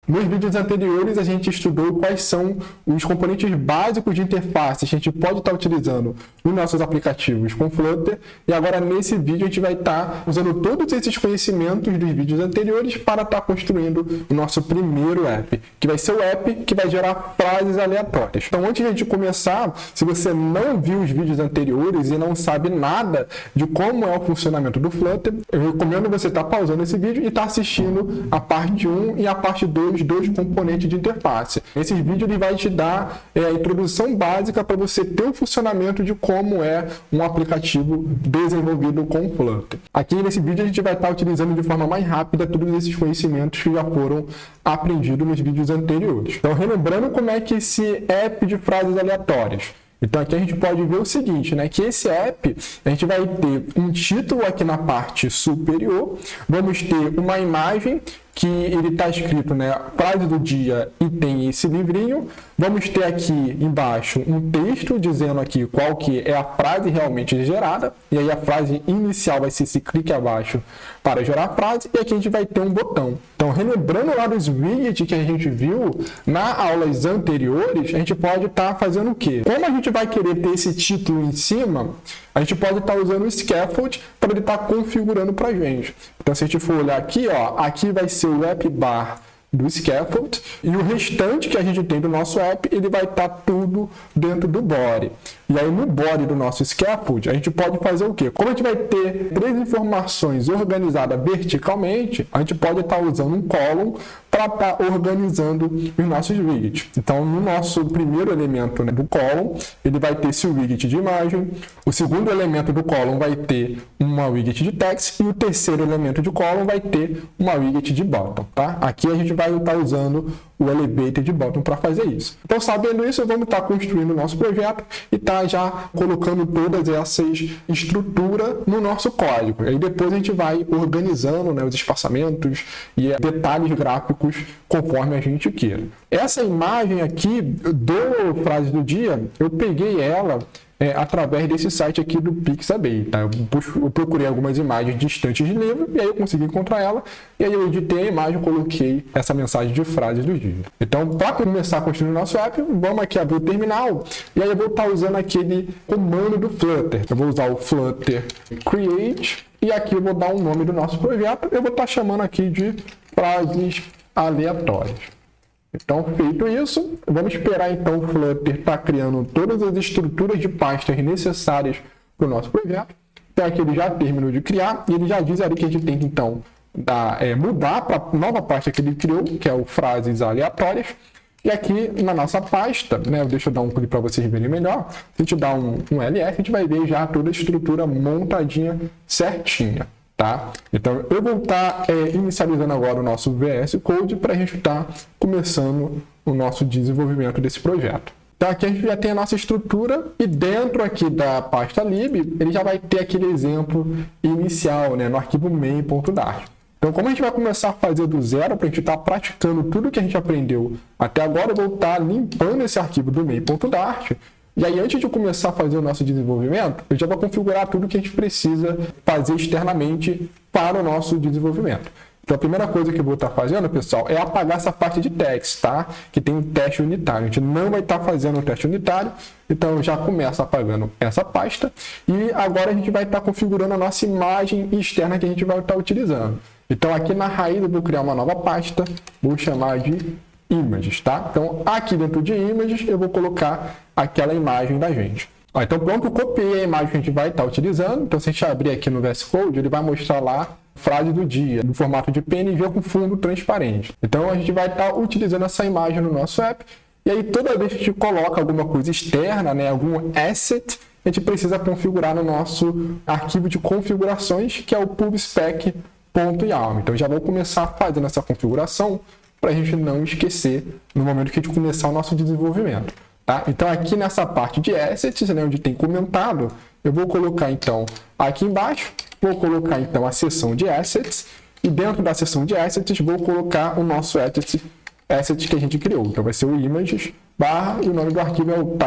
Nos vídeos anteriores, a gente estudou quais são os componentes básicos de interface que a gente pode estar utilizando nos nossos aplicativos com Flutter. E agora, nesse vídeo, a gente vai estar usando todos esses conhecimentos dos vídeos anteriores para estar construindo o nosso primeiro app, que vai ser o app que vai gerar frases aleatórias. Então, antes de a gente começar, se você não viu os vídeos anteriores e não sabe nada de como é o funcionamento do Flutter, eu recomendo você estar pausando esse vídeo e estar assistindo a parte 1 e a parte 2 dos componentes de interface. Esse vídeo ele vai te dar a introdução básica para você ter o funcionamento de como é um aplicativo desenvolvido com Flutter. Aqui nesse vídeo a gente vai estar utilizando de forma mais rápida todos esses conhecimentos que já foram aprendidos nos vídeos anteriores. Então, relembrando como é que esse app de frases aleatórias. Então aqui a gente pode ver o seguinte, né? Que esse app, a gente vai ter um título aqui na parte superior, vamos ter uma imagem que ele está escrito, né, frase do dia e tem esse livrinho. Vamos ter aqui embaixo um texto dizendo aqui qual que é a frase realmente gerada. E aí a frase inicial vai ser esse clique abaixo para gerar a frase. E aqui a gente vai ter um botão. Então, relembrando lá dos widgets que a gente viu nas aulas anteriores, a gente pode estar fazendo o quê? Como a gente vai querer ter esse título em cima, a gente pode estar usando o scaffold para ele estar configurando para a gente. Então, se a gente for olhar aqui, ó, aqui vai ser o app bar do scaffold e o restante que a gente tem do nosso app, ele vai estar tudo dentro do body. E aí no body do nosso scaffold, a gente pode fazer o quê? Como a gente vai ter 3 informações organizadas verticalmente, a gente pode estar usando um column para estar organizando os nossos widgets. Então, no nosso primeiro elemento, né, do column, ele vai ter esse widget de imagem. O segundo elemento do column vai ter uma widget de text e o terceiro elemento de column vai ter uma widget de button, tá? Aqui a gente vai estar usando o elevated button para fazer isso. Então, sabendo isso, vamos estar construindo o nosso projeto e estar já colocando todas essas estruturas no nosso código. Aí depois a gente vai organizando, né, os espaçamentos e detalhes gráficos conforme a gente queira. Essa imagem aqui do frase do dia, eu peguei ela através desse site aqui do Pixabay, tá? Eu procurei algumas imagens distantes de livro e aí eu consegui encontrar ela e aí eu editei a imagem e coloquei essa mensagem de frase do dia. Então, para começar a construir o nosso app, vamos aqui abrir o terminal e aí eu vou estar usando aquele comando do Flutter. Eu vou usar o Flutter create e aqui eu vou dar um nome do nosso projeto. Eu vou estar chamando aqui de frases aleatórias. Então, feito isso, vamos esperar então o Flutter estar criando todas as estruturas de pastas necessárias para o nosso projeto. Então, aqui ele já terminou de criar e ele já diz ali que a gente tem que então mudar para a nova pasta que ele criou, que é o frases aleatórias. E aqui na nossa pasta, né, deixa eu dar um clique para vocês verem melhor, se a gente dá um ls, a gente vai ver já toda a estrutura montadinha certinha. Tá? Então, eu vou estar inicializando agora o nosso VS Code para a gente estar começando o nosso desenvolvimento desse projeto. Então, aqui a gente já tem a nossa estrutura e dentro aqui da pasta lib, ele já vai ter aquele exemplo inicial, né, no arquivo main.dart. Então, como a gente vai começar a fazer do zero para a gente estar praticando tudo que a gente aprendeu até agora, eu vou estar limpando esse arquivo do main.dart. E aí, antes de começar a fazer o nosso desenvolvimento, eu já vou configurar tudo que a gente precisa fazer externamente para o nosso desenvolvimento. Então, a primeira coisa que eu vou estar fazendo, pessoal, é apagar essa parte de text, tá? Que tem um teste unitário. A gente não vai estar fazendo o teste unitário, então eu já começo apagando essa pasta. E agora a gente vai estar configurando a nossa imagem externa que a gente vai estar utilizando. Então, aqui na raiz eu vou criar uma nova pasta, vou chamar de images, tá? Então, aqui dentro de images, eu vou colocar aquela imagem da gente. Ó, então, pronto, eu copiei a imagem que a gente vai estar utilizando. Então, se a gente abrir aqui no VS Code, ele vai mostrar lá frase do dia, no formato de PNG com fundo transparente. Então, a gente vai estar utilizando essa imagem no nosso app. E aí, toda vez que a gente coloca alguma coisa externa, né, algum asset, a gente precisa configurar no nosso arquivo de configurações, que é o pubspec.yaml. Então, já vou começar fazendo essa configuração para a gente não esquecer no momento que a gente começar o nosso desenvolvimento. Tá? Então, aqui nessa parte de assets, né, onde tem comentado, eu vou colocar, então, aqui embaixo, vou colocar, então, a seção de assets, e dentro da seção de assets, vou colocar o nosso asset que a gente criou. Então, vai ser o images, e o nome do arquivo é o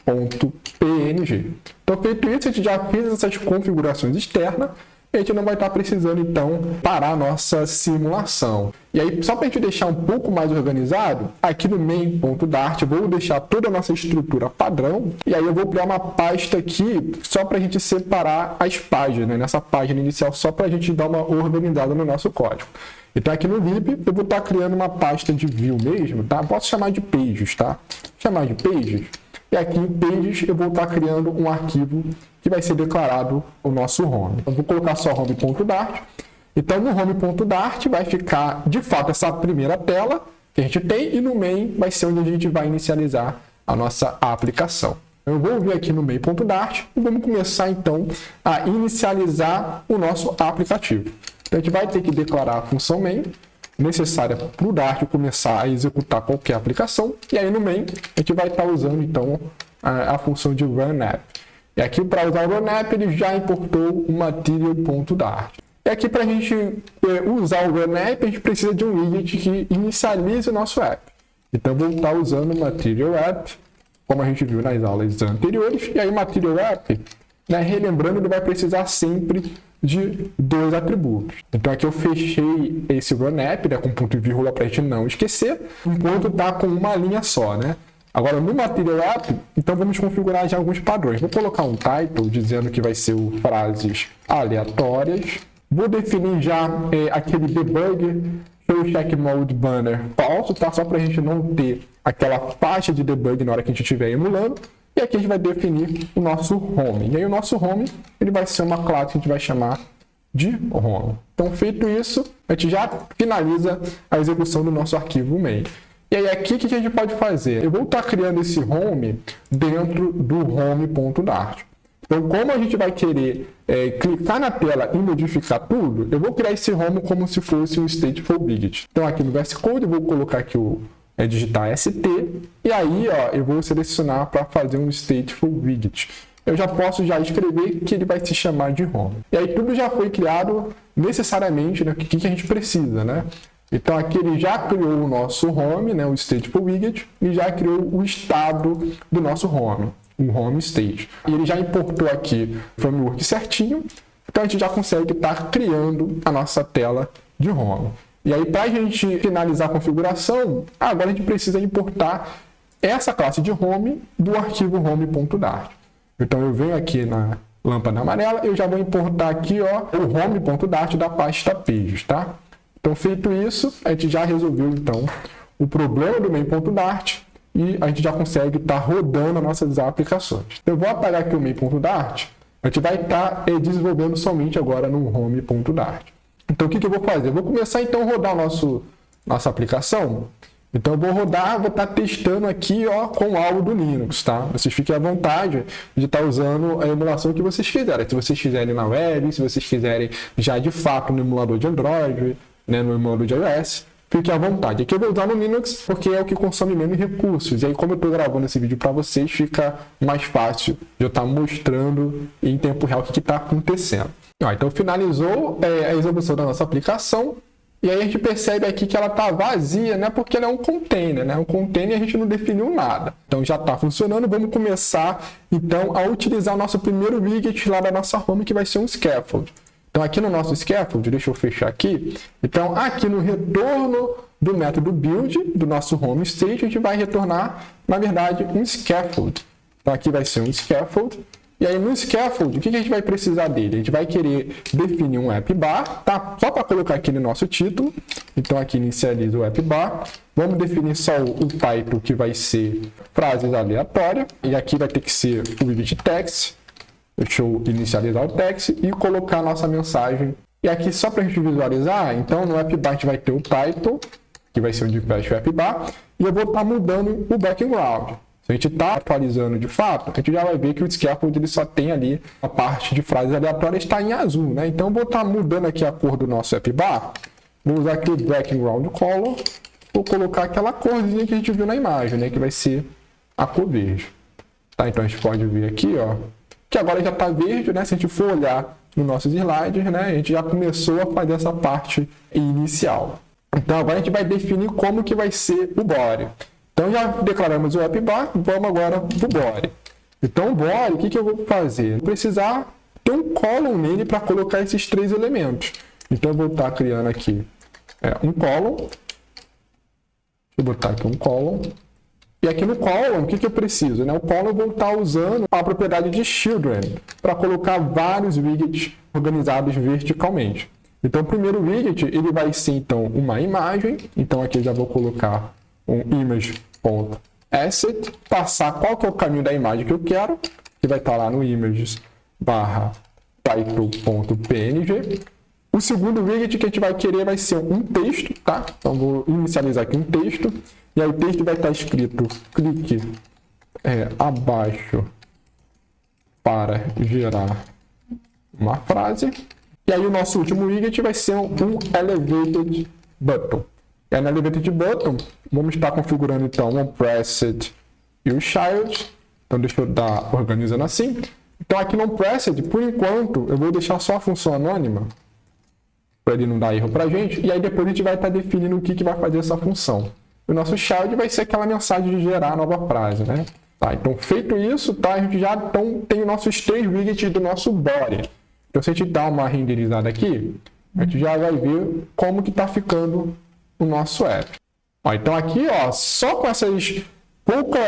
title.png. Então, feito isso, a gente já fez essas configurações externas, a gente não vai estar precisando, então, parar a nossa simulação. E aí, só para a gente deixar um pouco mais organizado, aqui no main.dart, eu vou deixar toda a nossa estrutura padrão, e aí eu vou criar uma pasta aqui só para a gente separar as páginas, né? Nessa página inicial, só para a gente dar uma organizada no nosso código. Então, aqui no lib, eu vou estar criando uma pasta de view mesmo, tá? Posso chamar de pages, tá? Chamar de pages. E aqui em pages, eu vou estar criando um arquivo que vai ser declarado o nosso home. Eu vou colocar só home.dart. Então, no home.dart vai ficar, de fato, essa primeira tela que a gente tem, e no main vai ser onde a gente vai inicializar a nossa aplicação. Eu vou vir aqui no main.dart e vamos começar, então, a inicializar o nosso aplicativo. Então, a gente vai ter que declarar a função main, necessária para o Dart começar a executar qualquer aplicação, e aí no main a gente vai estar usando, então, a função de runApp. E aqui, para usar o runApp, ele já importou o material.dart. E aqui, para a gente usar o runApp, a gente precisa de um widget que inicialize o nosso app. Então, vou estar usando o material.app, como a gente viu nas aulas anteriores. E aí, o material.app, né, relembrando, ele vai precisar sempre de 2 atributos. Então, aqui eu fechei esse runApp, né, com ponto e vírgula para a gente não esquecer, enquanto está com uma linha só, né? Agora, no material.app, então vamos configurar já alguns padrões. Vou colocar um title dizendo que vai ser frases aleatórias. Vou definir já aquele debug, show check mode banner falso, tá? Só para a gente não ter aquela faixa de debug na hora que a gente estiver emulando. E aqui a gente vai definir o nosso home. E aí o nosso home, ele vai ser uma classe que a gente vai chamar de home. Então, feito isso, a gente já finaliza a execução do nosso arquivo main. E aí aqui, o que a gente pode fazer? Eu vou estar criando esse home dentro do home.dart. Então, como a gente vai querer clicar na tela e modificar tudo, eu vou criar esse home como se fosse um stateful widget. Então, aqui no VS Code, eu vou colocar aqui digitar ST, e aí ó, eu vou selecionar para fazer um stateful widget. Eu já posso já escrever que ele vai se chamar de home. E aí tudo já foi criado necessariamente, né? O que a gente precisa, né? Então aqui ele já criou o nosso home, né? O stateful widget, e já criou o estado do nosso home, o home state. E ele já importou aqui o framework certinho, então a gente já consegue estar criando a nossa tela de home. E aí, para a gente finalizar a configuração, agora a gente precisa importar essa classe de home do arquivo home.dart. Então, eu venho aqui na lâmpada amarela, eu já vou importar aqui ó, o home.dart da pasta pages, tá? Então, feito isso, a gente já resolveu, então, o problema do main.dart e a gente já consegue estar rodando as nossas aplicações. Então, eu vou apagar aqui o main.dart, a gente vai estar desenvolvendo somente agora no home.dart. Então, o que eu vou fazer? Eu vou começar, então, a rodar nossa aplicação. Então, eu vou rodar, vou estar testando aqui ó, com algo do Linux, tá? Vocês fiquem à vontade de estar usando a emulação que vocês quiserem. Se vocês quiserem na web, se vocês quiserem já de fato no emulador de Android, né, no emulador de iOS, fiquem à vontade. Aqui eu vou usar no Linux porque é o que consome menos recursos. E aí, como eu estou gravando esse vídeo para vocês, fica mais fácil de eu estar mostrando em tempo real o que está acontecendo. Então, finalizou a execução da nossa aplicação. E aí a gente percebe aqui que ela está vazia, né? Porque ela é um container, né? Um container a gente não definiu nada. Então, já está funcionando. Vamos começar, então, a utilizar o nosso primeiro widget lá da nossa home, que vai ser um scaffold. Então, aqui no nosso scaffold, deixa eu fechar aqui. Então, aqui no retorno do método build, do nosso home state, a gente vai retornar, na verdade, um scaffold. Então, aqui vai ser um scaffold. E aí, no scaffold, o que a gente vai precisar dele? A gente vai querer definir um app bar, tá? Só para colocar aqui no nosso título. Então, aqui inicializa o app bar. Vamos definir só o title, que vai ser frases aleatórias. E aqui vai ter que ser o widget text. Deixa eu inicializar o text e colocar a nossa mensagem. E aqui, só para a gente visualizar, então, no app bar a gente vai ter o title, que vai ser onde fecha o app bar. E eu vou estar mudando o background. Se a gente está atualizando de fato, a gente já vai ver que o scaffold ele só tem ali a parte de frases aleatórias está em azul, né? Então, eu vou estar mudando aqui a cor do nosso app bar. Vou usar aqui o background color. Vou colocar aquela corzinha que a gente viu na imagem, né? Que vai ser a cor verde. Tá? Então, a gente pode ver aqui, ó, que agora já está verde, né? Se a gente for olhar nos nossos slides, né? A gente já começou a fazer essa parte inicial. Então, agora a gente vai definir como que vai ser o body. Então, já declaramos o app bar, vamos agora para o body. Então, o body, o que eu vou fazer? Vou precisar ter um column nele para colocar esses 3 elementos. Então eu vou estar criando aqui um column. Deixa eu botar aqui um column. E aqui no column, o que eu preciso? O column eu vou estar usando a propriedade de children para colocar vários widgets organizados verticalmente. Então, o primeiro widget ele vai ser então uma imagem. Então, aqui eu já vou colocar um image.asset, passar qual que é o caminho da imagem que eu quero, que vai estar lá no images/title.png. O segundo widget que a gente vai querer vai ser um texto, tá? Então, vou inicializar aqui um texto. E aí o texto vai estar escrito, clique abaixo para gerar uma frase. E aí o nosso último widget vai ser um elevated button. E aí no elevated button, vamos estar configurando então o onPressed e o child. Então deixa eu dar organizando assim. Então aqui no onPressed, por enquanto, eu vou deixar só a função anônima, para ele não dar erro para a gente. E aí depois a gente vai estar definindo o que vai fazer essa função. O nosso child vai ser aquela mensagem de gerar a nova frase, né? Tá, então feito isso, tá, a gente já tem os nossos 3 widgets do nosso body. Então, se a gente dá uma renderizada aqui, a gente já vai ver como que está ficando o nosso app. Ó, então, aqui, ó, só com essas pouca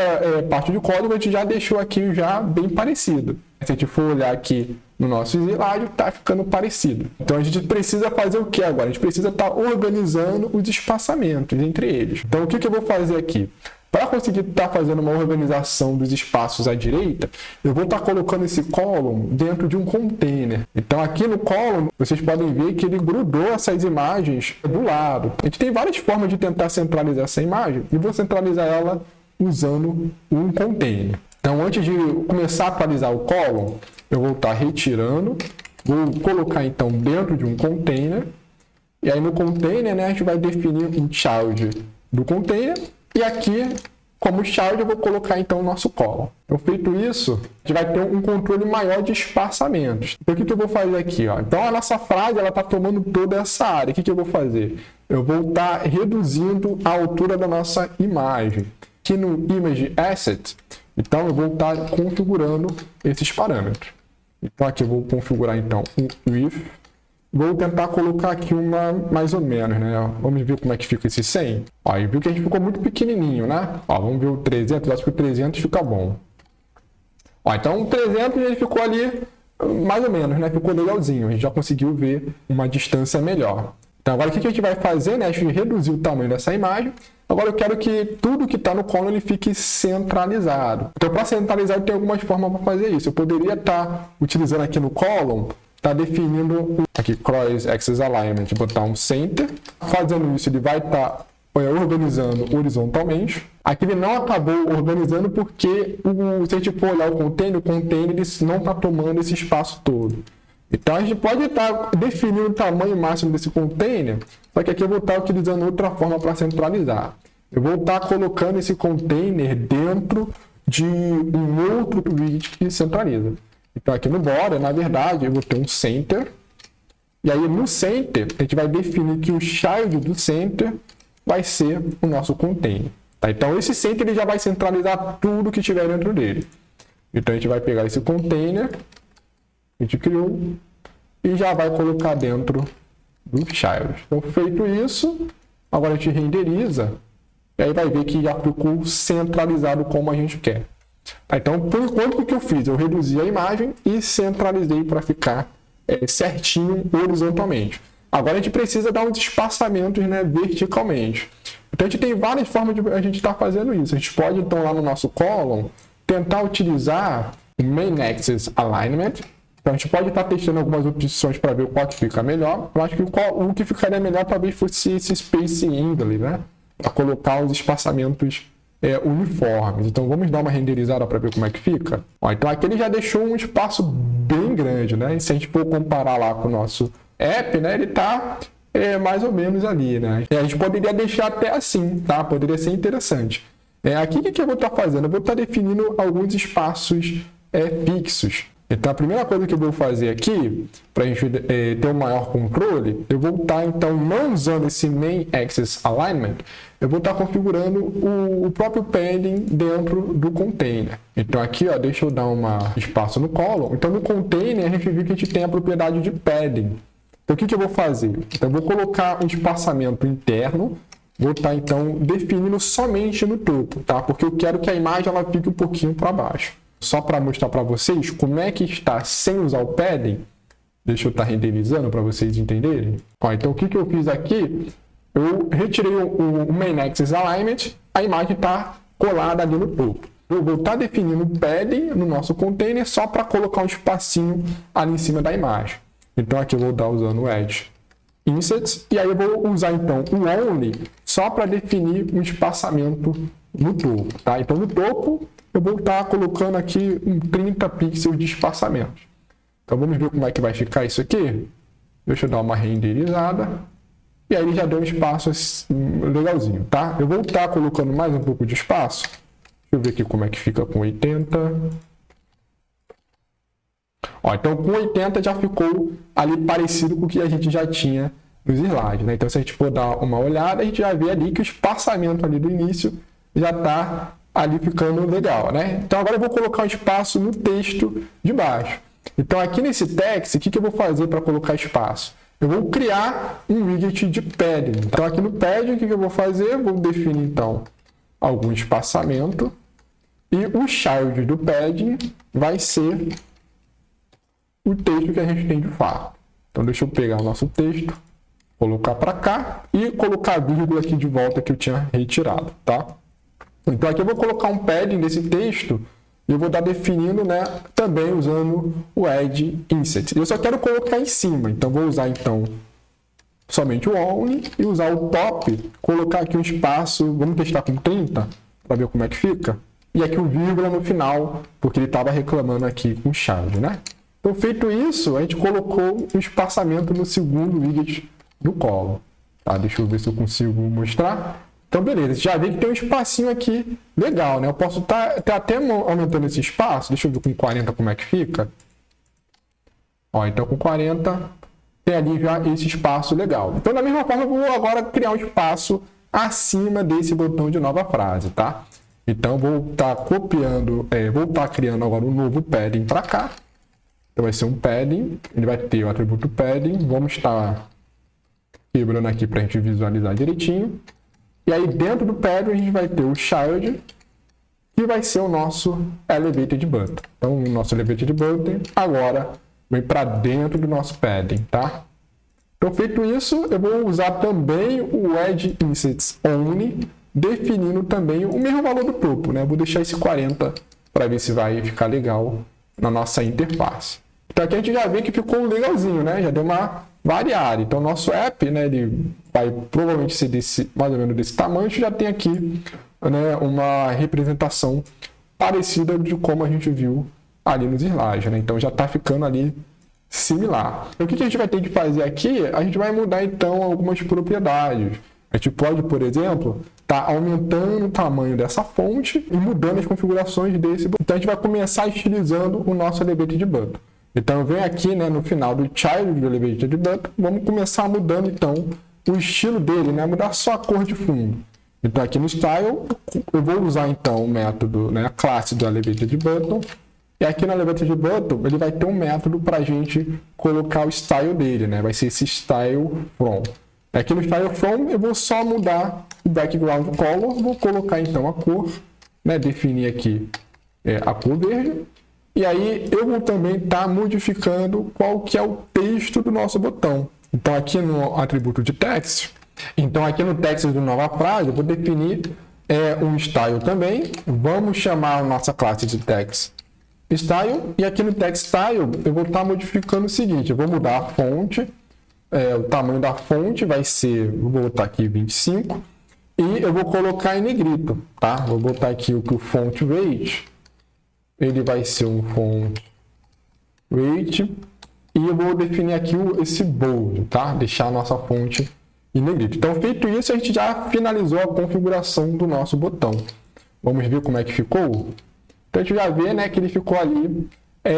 parte de código, a gente já deixou aqui já bem parecido. Se a gente for olhar aqui no nosso slide, está ficando parecido. Então, a gente precisa fazer o que agora? A gente precisa estar organizando os espaçamentos entre eles. Então, o que eu vou fazer aqui? Para conseguir estar fazendo uma organização dos espaços à direita, eu vou estar colocando esse column dentro de um container. Então, aqui no column, vocês podem ver que ele grudou essas imagens do lado. A gente tem várias formas de tentar centralizar essa imagem e vou centralizar ela usando um container. Então, antes de começar a atualizar o column, eu vou estar retirando, vou colocar então dentro de um container. E aí no container, né, a gente vai definir um child do container. E aqui, como child, eu vou colocar então o nosso column. Então, feito isso, a gente vai ter um controle maior de espaçamentos. Então, o que eu vou fazer aqui? Ó? Então, a nossa frase está tomando toda essa área. O que eu vou fazer? Eu vou estar reduzindo a altura da nossa imagem. Aqui no Image Asset, então eu vou estar configurando esses parâmetros. Então, aqui eu vou configurar então um width. Vou tentar colocar aqui uma mais ou menos, né? Vamos ver como é que fica esse 100. Ó, e viu que a gente ficou muito pequenininho, né? Ó, vamos ver o 300, acho que o 300 fica bom. Ó, então o 300 ele ficou ali mais ou menos, né? Ficou legalzinho, a gente já conseguiu ver uma distância melhor. Então agora o que a gente vai fazer, né? A gente reduziu o tamanho dessa imagem. Agora eu quero que tudo que está no column ele fique centralizado. Então para centralizar eu tenho algumas formas para fazer isso. Eu poderia estar utilizando aqui no column, está definindo aqui cross axis alignment, botar um center. Fazendo isso, ele vai estar organizando horizontalmente. Aqui ele não acabou organizando porque se a gente for olhar o container ele não está tomando esse espaço todo. Então a gente pode estar definindo o tamanho máximo desse container, só que aqui eu vou estar utilizando outra forma para centralizar. Eu vou estar colocando esse container dentro de um outro widget que centraliza. Então aqui no border, na verdade, eu vou ter um center. E aí no center, a gente vai definir que o child do center vai ser o nosso container. Tá? Então esse center ele já vai centralizar tudo que tiver dentro dele. Então a gente vai pegar esse container que a gente criou e já vai colocar dentro do child. Então feito isso, agora a gente renderiza e aí vai ver que já ficou centralizado como a gente quer. Tá, então, por enquanto, o que eu fiz? Eu reduzi a imagem e centralizei para ficar certinho horizontalmente. Agora a gente precisa dar uns espaçamentos, né, verticalmente. Então a gente tem várias formas de a gente estar fazendo isso. A gente pode, então, lá no nosso column, tentar utilizar o Main Axis Alignment. Então a gente pode estar testando algumas opções para ver qual que fica melhor. Eu acho que o que ficaria melhor talvez fosse esse Space Ingle, né? Para colocar os espaçamentos uniformes. Então vamos dar uma renderizada para ver como é que fica. Ó, então aqui ele já deixou um espaço bem grande, né? E se a gente for comparar lá com o nosso app, né? Ele está mais ou menos ali, né? A gente poderia deixar até assim, tá? Poderia ser interessante. Aqui o que eu vou estar fazendo? Eu vou estar definindo alguns espaços fixos. Então, a primeira coisa que eu vou fazer aqui, para a gente ter um maior controle, eu vou estar, então, não usando esse Main Axis Alignment, eu vou estar configurando o próprio padding dentro do container. Então, aqui, ó, deixa eu dar um espaço no column. Então, no container, a gente viu que a gente tem a propriedade de padding. Então, o que eu vou fazer? Então, eu vou colocar um espaçamento interno, vou estar, então, definindo somente no topo, tá? Porque eu quero que a imagem ela fique um pouquinho para baixo. Só para mostrar para vocês como é que está sem usar o padding, deixa eu estar renderizando para vocês entenderem. Ó, então, o que eu fiz aqui? Eu retirei o Main Axis Alignment, a imagem está colada ali no topo. Eu vou estar definindo o padding no nosso container só para colocar um espacinho ali em cima da imagem. Então, aqui eu vou estar usando o Edge Insert, e aí eu vou usar, então, o Only só para definir um espaçamento no topo, tá? Então, no topo, eu vou estar colocando aqui 30 pixels de espaçamento. Então, vamos ver como é que vai ficar isso aqui. Deixa eu dar uma renderizada. E aí, ele já deu um espaço legalzinho, tá? Eu vou estar colocando mais um pouco de espaço. Deixa eu ver aqui como é que fica com 80. Ó, então, com 80 já ficou ali parecido com o que a gente já tinha nos slides, né? Então, se a gente for dar uma olhada, a gente já vê ali que o espaçamento ali do início já está ali ficando legal, né? Então, agora eu vou colocar um espaço no texto de baixo. Então, aqui nesse text, o que eu vou fazer para colocar espaço? Eu vou criar um widget de padding. Então, aqui no padding, o que eu vou fazer? Eu vou definir, então, algum espaçamento. E o child do padding vai ser o texto que a gente tem de fato. Então, deixa eu pegar o nosso texto, colocar para cá e colocar a vírgula aqui de volta que eu tinha retirado, tá? Então, aqui eu vou colocar um padding nesse texto e eu vou estar definindo, né, também usando o Edge Insert. Eu só quero colocar em cima, então vou usar, então, somente o Only e usar o Top, colocar aqui um espaço, vamos testar com 30 para ver como é que fica. E aqui o vírgula no final, porque ele estava reclamando aqui com chave, né? Então, feito isso, a gente colocou um espaçamento no segundo widget do column. Tá? Deixa eu ver se eu consigo mostrar. Então, beleza. Já vi que tem um espacinho aqui legal, né? Eu posso estar até aumentando esse espaço. Deixa eu ver com 40 como é que fica. Ó, então, com 40, tem ali já esse espaço legal. Então, da mesma forma, eu vou agora criar um espaço acima desse botão de nova frase, tá? Então, vou estar copiando, vou estar criando agora um novo padding para cá. Então, vai ser um padding, ele vai ter o atributo padding, vamos estar quebrando aqui para a gente visualizar direitinho. E aí, dentro do padding, a gente vai ter o child, que vai ser o nosso elevated button. Então, o nosso elevated button agora vem para dentro do nosso padding, tá? Então, feito isso, eu vou usar também o Edge Insert Only, definindo também o mesmo valor do topo, né? Eu vou deixar esse 40 para ver se vai ficar legal na nossa interface. Então, aqui a gente já vê que ficou legalzinho, né? Já deu uma variada. Então, o nosso app, né, ele vai provavelmente ser mais ou menos desse tamanho. A gente já tem aqui, né, uma representação parecida de como a gente viu ali nos slides, né? Então, já está ficando ali similar. Então, o que a gente vai ter que fazer aqui? A gente vai mudar, então, algumas propriedades. A gente pode, por exemplo, estar aumentando o tamanho dessa fonte e mudando as configurações desse botão. Então, a gente vai começar estilizando o nosso elevated button. Então, eu venho aqui, né, no final do child do elevated button, vamos começar mudando, então, o estilo dele, né, mudar só a cor de fundo. Então, aqui no style, eu vou usar, então, o método, né, a classe do elevated button. E aqui no elevated button, ele vai ter um método para a gente colocar o style dele, né, vai ser esse style from. Aqui no style from, eu vou só mudar o background color, vou colocar, então, a cor, né, definir aqui a cor verde. E aí, eu vou também estar modificando qual que é o texto do nosso botão. Então, aqui no atributo de text, então aqui no text do nova frase, eu vou definir um style também. Vamos chamar a nossa classe de text style. E aqui no text style, eu vou estar modificando o seguinte, eu vou mudar a fonte. O tamanho da fonte vai ser, vou botar aqui 25. E eu vou colocar em negrito, tá? Vou botar aqui o font weight. Ele vai ser um font weight e eu vou definir aqui esse bold, tá? Deixar a nossa fonte em negrito. Então, feito isso, a gente já finalizou a configuração do nosso botão. Vamos ver como é que ficou? Então, a gente já vê, né, que ele ficou ali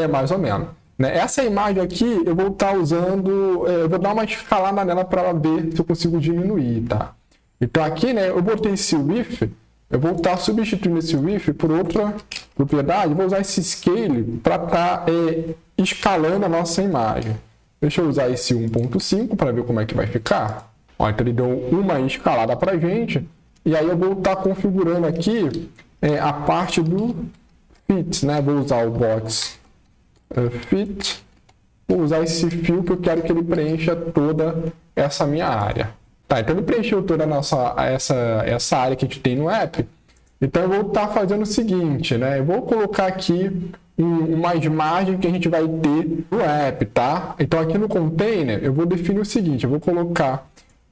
mais ou menos. Né? Essa imagem aqui eu vou estar usando, eu vou dar uma escalada nela para ver se eu consigo diminuir, tá? Então aqui, né, eu botei esse width, eu vou estar substituindo esse width por outra propriedade, vou usar esse scale para estar escalando a nossa imagem. Deixa eu usar esse 1.5 para ver como é que vai ficar. Ó, então ele deu uma escalada para a gente, e aí eu vou estar configurando aqui a parte do fit, né? Vou usar o box fit, vou usar esse fio que eu quero que ele preencha toda essa minha área. Tá, então ele preencheu toda essa área que a gente tem no app. Então eu vou estar fazendo o seguinte, né? Eu vou colocar aqui umas margens que a gente vai ter no app, tá? Então aqui no container eu vou definir o seguinte, eu vou colocar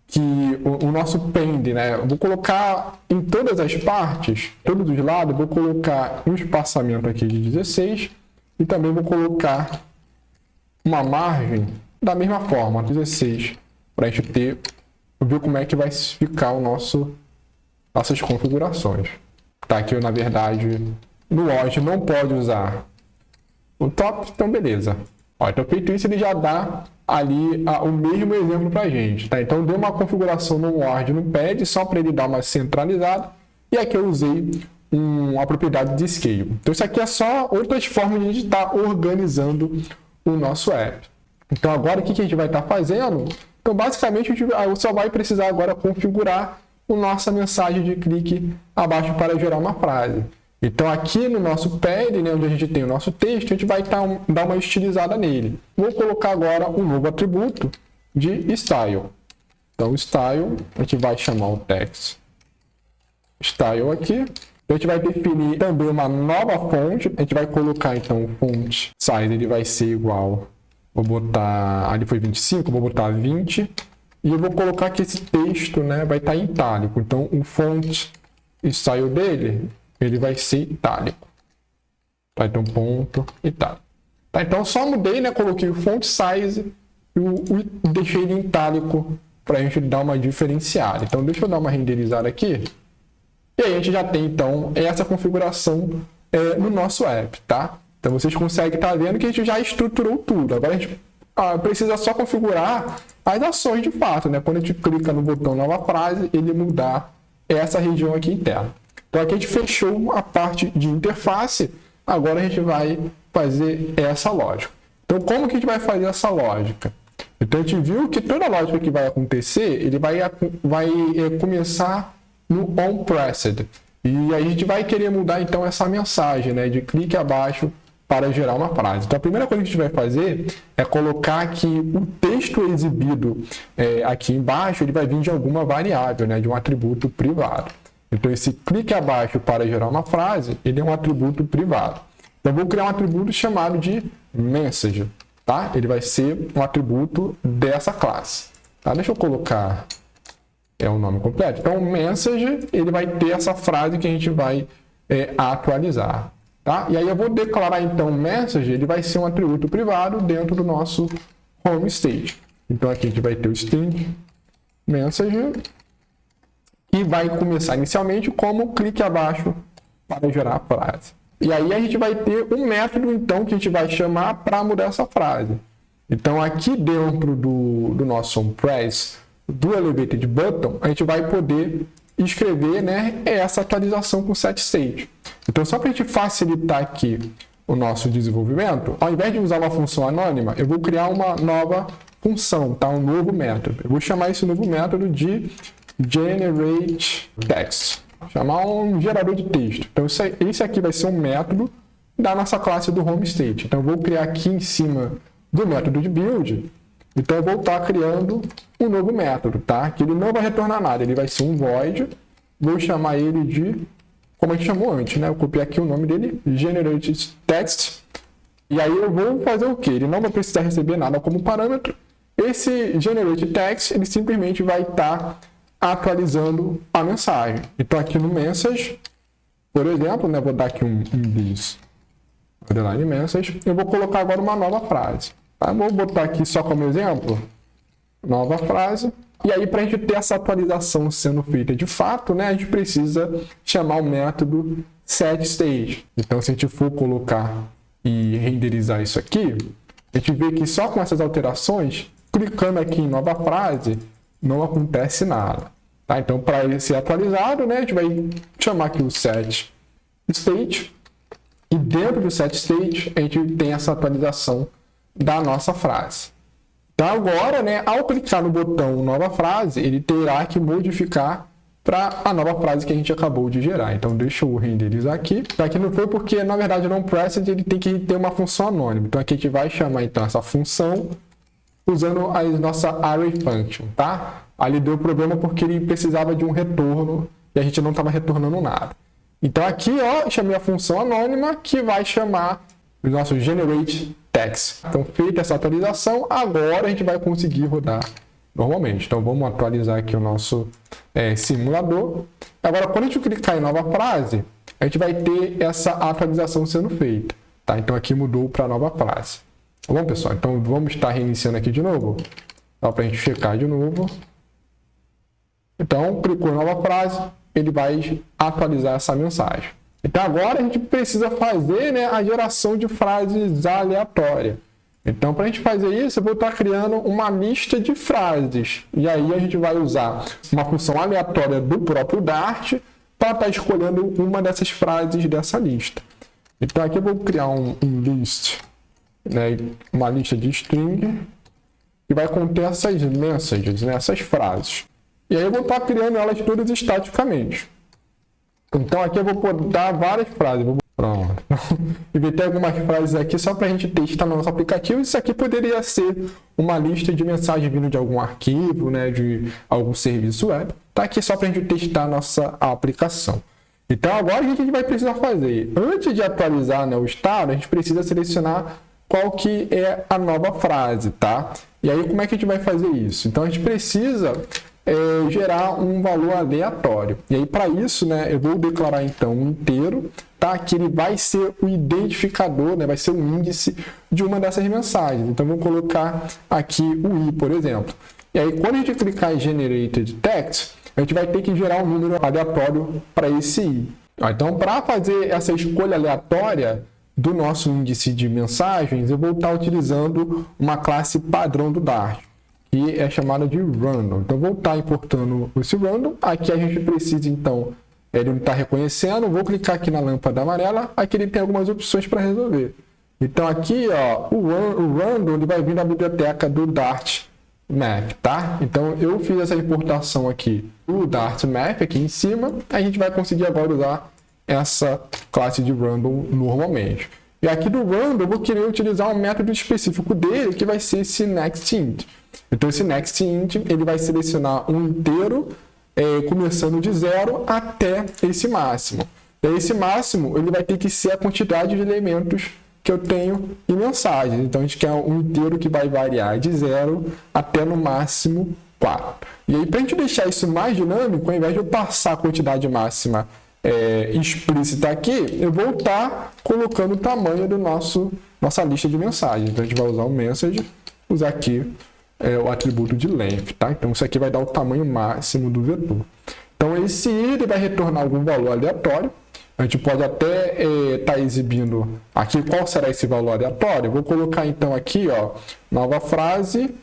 que o nosso pend, né? Eu vou colocar em todas as partes, todos os lados, eu vou colocar um espaçamento aqui de 16 e também vou colocar uma margem da mesma forma, 16, para a gente ver como é que vai ficar nossas configurações. Tá, aqui eu, na verdade, no Lodge não pode usar o top, então beleza. Ó, então feito isso, ele já dá ali o mesmo exemplo para a gente, tá? Então deu uma configuração no Word no pad, só para ele dar uma centralizada, e aqui eu usei a propriedade de scale. Então isso aqui é só outras formas de a gente estar organizando o nosso app. Então agora o que a gente vai estar fazendo? Então basicamente a gente só vai precisar agora configurar a nossa mensagem de clique abaixo para gerar uma frase. Então aqui no nosso pad, né, onde a gente tem o nosso texto, a gente vai dar uma estilizada nele. Vou colocar agora um novo atributo de style. Então style, a gente vai chamar o text style aqui. A gente vai definir também uma nova fonte. A gente vai colocar então o font size, ele vai ser igual, vou botar, ali foi 25, vou botar 20. E eu vou colocar que esse texto, né, vai estar em itálico. Então o font style dele, ele vai ser itálico. Tá, então ponto itálico. Tá, então só mudei, né, coloquei o font size e deixei ele em itálico para a gente dar uma diferenciada. Então deixa eu dar uma renderizada aqui. E aí a gente já tem então essa configuração no nosso app, tá? Então vocês conseguem estar vendo que a gente já estruturou tudo. Agora a gente precisa só configurar as ações de fato, né? Quando a gente clica no botão nova frase, ele mudar essa região aqui interna. Então aqui a gente fechou a parte de interface, agora a gente vai fazer essa lógica. Então como que a gente vai fazer essa lógica? Então a gente viu que toda a lógica que vai acontecer, ele vai começar no onPressed. E aí a gente vai querer mudar então essa mensagem, né, de clique abaixo para gerar uma frase. Então a primeira coisa que a gente vai fazer é colocar que o texto exibido aqui embaixo, ele vai vir de alguma variável, né, de um atributo privado. Então esse clique abaixo para gerar uma frase, ele é um atributo privado. Então eu vou criar um atributo chamado de message, tá? Ele vai ser um atributo dessa classe. Tá? Deixa eu colocar o nome completo. Então o message, ele vai ter essa frase que a gente vai atualizar. Tá? E aí eu vou declarar então o message, ele vai ser um atributo privado dentro do nosso home state. Então aqui a gente vai ter o string message, que vai começar inicialmente como clique abaixo para gerar a frase. E aí a gente vai ter um método então que a gente vai chamar para mudar essa frase. Então aqui dentro do nosso onPress, do Elevated Button, a gente vai poder escrever, né, essa atualização com setState. Então só para a gente facilitar aqui o nosso desenvolvimento, ao invés de usar uma função anônima, eu vou criar uma nova função, tá? Um novo método. Eu vou chamar esse novo método de GenerateText. Chamar um gerador de texto. Então esse aqui vai ser um método da nossa classe do HomeState. Então eu vou criar aqui em cima do método de build. Então eu vou estar criando um novo método, tá? Que ele não vai retornar nada, ele vai ser um void. Vou chamar ele de, como a gente chamou antes, né? Eu copiei aqui o nome dele, GenerateText. E aí eu vou fazer o quê? Ele não vai precisar receber nada como parâmetro. Esse GenerateText, ele simplesmente vai estar atualizando a mensagem. Então aqui no message, por exemplo, né? Vou dar aqui um this underline message. Eu vou colocar agora uma nova frase. Tá? Vou botar aqui só como exemplo, nova frase. E aí, para a gente ter essa atualização sendo feita de fato, né, a gente precisa chamar o método setState. Então, se a gente for colocar e renderizar isso aqui, a gente vê que só com essas alterações, clicando aqui em nova frase, não acontece nada. Tá? Então, para ele ser atualizado, né, a gente vai chamar aqui o set state, e dentro do set state, a gente tem essa atualização da nossa frase. Então, agora, né, ao clicar no botão nova frase, ele terá que modificar para a nova frase que a gente acabou de gerar. Então, deixa eu renderizar aqui. Aqui não foi porque, na verdade, o non-present ele tem que ter uma função anônima. Então, aqui a gente vai chamar então essa função usando a nossa array function, tá? Ali deu problema porque ele precisava de um retorno e a gente não estava retornando nada. Então, aqui, ó, chamei a função anônima que vai chamar o nosso generate text. Então, feita essa atualização, agora a gente vai conseguir rodar normalmente. Então, vamos atualizar aqui o nosso simulador. Agora, quando a gente clicar em nova frase, a gente vai ter essa atualização sendo feita. Tá? Então, aqui mudou para nova frase. Tá bom, pessoal? Então, vamos estar reiniciando aqui de novo. Só para a gente checar de novo. Então, clicou em nova frase, ele vai atualizar essa mensagem. Então, agora a gente precisa fazer, né, a geração de frases aleatórias. Então, para a gente fazer isso, eu vou estar criando uma lista de frases. E aí a gente vai usar uma função aleatória do próprio Dart para estar escolhendo uma dessas frases dessa lista. Então, aqui eu vou criar um list, né, uma lista de string, que vai conter essas messages, né, essas frases. E aí eu vou estar criando elas todas estaticamente. Então aqui eu vou botar várias frases. Pronto. Inventei algumas frases aqui só para a gente testar no nosso aplicativo. Isso aqui poderia ser uma lista de mensagens vindo de algum arquivo, né, de algum serviço web. Tá aqui só para a gente testar a nossa aplicação. Então agora o que a gente vai precisar fazer? Antes de atualizar, né, o estado, a gente precisa selecionar qual que é a nova frase, tá? E aí como é que a gente vai fazer isso? Então a gente precisa gerar um valor aleatório. E aí, para isso, né, eu vou declarar, então, um inteiro, tá? Que ele vai ser o identificador, né, vai ser o índice de uma dessas mensagens. Então, vou colocar aqui o i, por exemplo. E aí, quando a gente clicar em Generated Text, a gente vai ter que gerar um número aleatório para esse i. Então, para fazer essa escolha aleatória do nosso índice de mensagens, eu vou estar utilizando uma classe padrão do Dart, que é chamada de random. Então, vou estar importando esse random. Aqui a gente precisa, então, ele não está reconhecendo. Vou clicar aqui na lâmpada amarela. Aqui ele tem algumas opções para resolver. Então, aqui, ó, o random ele vai vir da biblioteca do Dart Map, tá? Então, eu fiz essa importação aqui do Dart Map aqui em cima. A gente vai conseguir agora usar essa classe de random normalmente. E aqui do random, eu vou querer utilizar um método específico dele, que vai ser esse nextInt. Então, esse nextInt, ele vai selecionar um inteiro, começando de 0 até esse máximo. E esse máximo, ele vai ter que ser a quantidade de elementos que eu tenho em mensagens. Então, a gente quer um inteiro que vai variar de 0 até no máximo 4. E aí, para a gente deixar isso mais dinâmico, ao invés de eu passar a quantidade máxima explícita aqui, eu vou estar colocando o tamanho do nossa lista de mensagens. Então, a gente vai usar o message, usar aqui o atributo de length, tá? Então, isso aqui vai dar o tamanho máximo do vetor. Então, esse i ele vai retornar algum valor aleatório. A gente pode até estar exibindo aqui qual será esse valor aleatório. Vou colocar, então, aqui, ó, nova frase,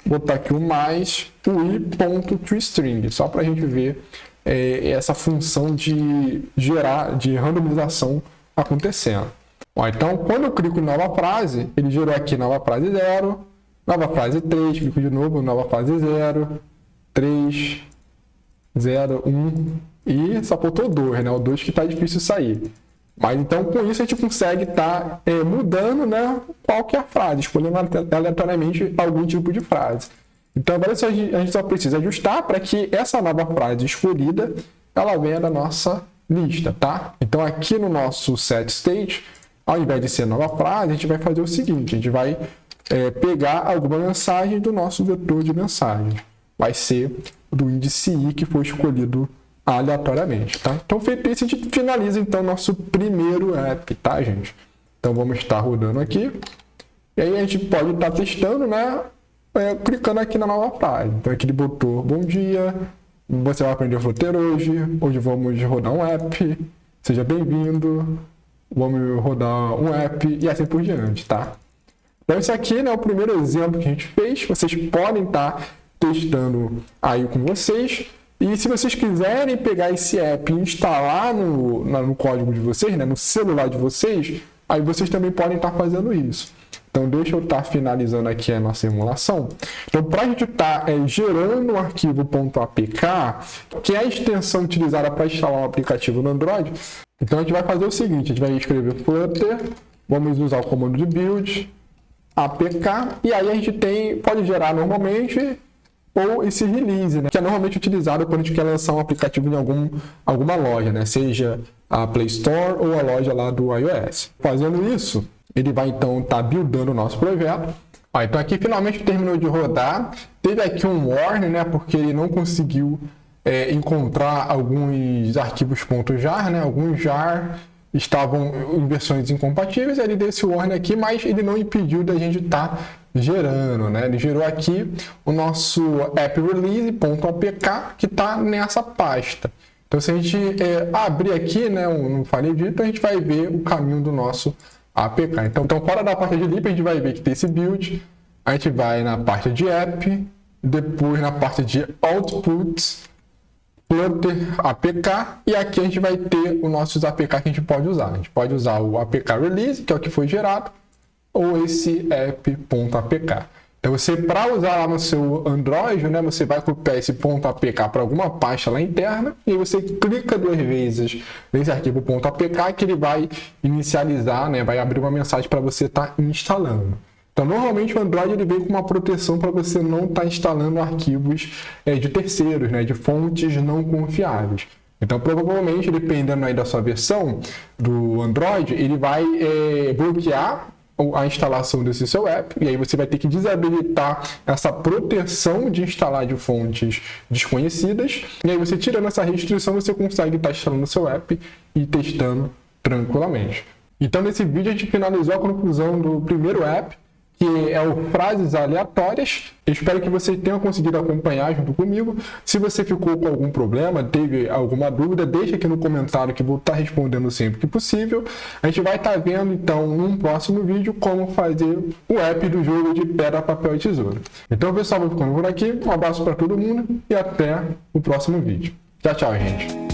botar aqui o mais, o i.toString, só para a gente ver essa função de randomização acontecendo. Ó, então, quando eu clico em nova frase, ele gerou aqui nova frase 0, nova frase 3, clico de novo, nova frase 0, 3, 0, 1, e só faltou o 2, né? O 2 que está difícil sair. Mas então, com isso, a gente consegue estar mudando, né, qual que é a frase, escolhendo aleatoriamente algum tipo de frase. Então, agora a gente só precisa ajustar para que essa nova frase escolhida, ela venha da nossa lista, tá? Então, aqui no nosso set state, ao invés de ser nova frase, a gente vai fazer o seguinte, a gente vai pegar alguma mensagem do nosso vetor de mensagem. Vai ser do índice i que foi escolhido aleatoriamente, tá? Então, feito isso, a gente finaliza, então, nosso primeiro app, tá, gente? Então, vamos estar rodando aqui. E aí, a gente pode estar testando, né? Clicando aqui na nova frase. Então, aqui ele botou, bom dia, você vai aprender Flutter hoje vamos rodar um app, seja bem-vindo, vamos rodar um app e assim por diante, tá? Então esse aqui, né, é o primeiro exemplo que a gente fez. Vocês podem estar testando aí com vocês. E se vocês quiserem pegar esse app e instalar no código de vocês, né, no celular de vocês, aí vocês também podem estar fazendo isso. Então deixa eu estar finalizando aqui a nossa emulação. Então para a gente estar gerando um arquivo .apk, que é a extensão utilizada para instalar um aplicativo no Android, então a gente vai fazer o seguinte, a gente vai escrever flutter, vamos usar o comando de build, apk, e aí a gente pode gerar normalmente ou esse release, né, que é normalmente utilizado quando a gente quer lançar um aplicativo em alguma loja, né, seja a Play Store ou a loja lá do iOS. Fazendo isso, ele vai então estar buildando o nosso projeto. Então aqui finalmente terminou de rodar. Teve aqui um warning, né, porque ele não conseguiu encontrar alguns arquivos .jar, né, alguns jar estavam em versões incompatíveis. Ele deu esse warning aqui, mas ele não impediu da gente estar gerando, né? Ele gerou aqui o nosso app release.apk que está nessa pasta. Então se a gente abrir aqui, né, não falei dito, a gente vai ver o caminho do nosso APK. Então fora da parte de lib, a gente vai ver que tem esse build, a gente vai na parte de app, depois na parte de outputs, flutter APK, e aqui a gente vai ter os nossos APK que a gente pode usar. A gente pode usar o APK release, que é o que foi gerado, ou esse app.apk. Então você, para usar lá no seu Android, né, você vai copiar esse .apk para alguma pasta lá interna, e aí você clica 2 vezes nesse arquivo .apk que ele vai inicializar, né, vai abrir uma mensagem para você estar instalando. Então normalmente o Android ele vem com uma proteção para você não estar instalando arquivos de terceiros, né, de fontes não confiáveis. Então provavelmente, dependendo aí da sua versão do Android, ele vai bloquear a instalação desse seu app, e aí você vai ter que desabilitar essa proteção de instalar de fontes desconhecidas, e aí você tirando essa restrição, você consegue estar instalando o seu app e testando tranquilamente. Então nesse vídeo a gente finalizou a conclusão do primeiro app, que é o Frases Aleatórias. Eu espero que você tenha conseguido acompanhar junto comigo. Se você ficou com algum problema, teve alguma dúvida, deixa aqui no comentário que eu vou estar respondendo sempre que possível. A gente vai estar vendo então num próximo vídeo como fazer o app do jogo de pedra, papel e tesoura. Então pessoal, vou ficando por aqui. Um abraço para todo mundo e até o próximo vídeo. Tchau, tchau, gente.